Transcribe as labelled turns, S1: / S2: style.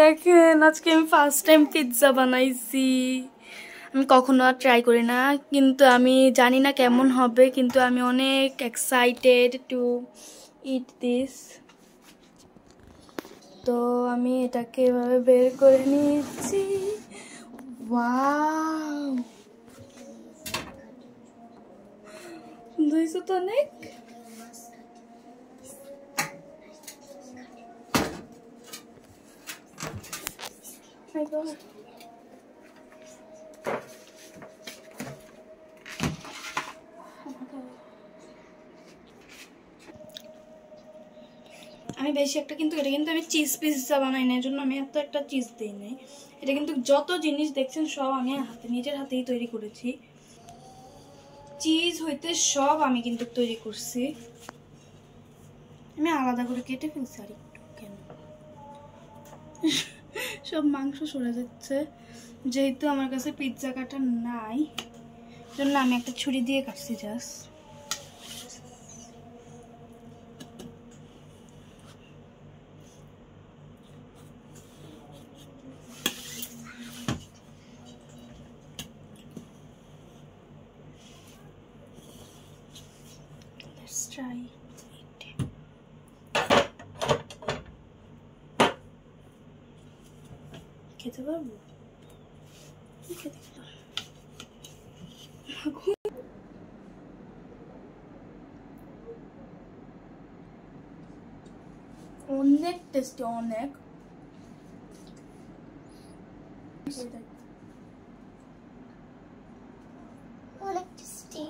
S1: দেখেন আজকে আমি ফার্স্ট টাইম পিৎজা বানাইছি। আমি কখনো আর ট্রাই করি না, কিন্তু আমি জানি না কেমন হবে, কিন্তু আমি অনেক এক্সাইটেড টু ইট দিস। তো আমি এটাকে এভাবে বের করে নিয়েছি। ওয়াও, ধুইছো তো অনেক। আমি বেশি একটা কিন্তু এটা কিন্তু আমি চিজ পিৎজা বানাই না, এর জন্য আমি এত একটা চিজ দিই নাই। এটা কিন্তু যত জিনিস দেখছেন সব আমি নিজের হাতেই তৈরি করেছি। চিজ হইতে সব আমি কিন্তু তৈরি করছি। আমি আলাদা করে কেটে ফেলছি আর একটু, কেন সব মাংস সরে যাচ্ছে। যেহেতু আমার কাছে পিৎজা কাটা নাই, জন্য আমি একটা ছুরি দিয়ে কাটছি জাস্ট। Let's try it. খেতে পারবো? খেতে অনেক টেস্টি, অনেক।
S2: অনেক টেস্টি।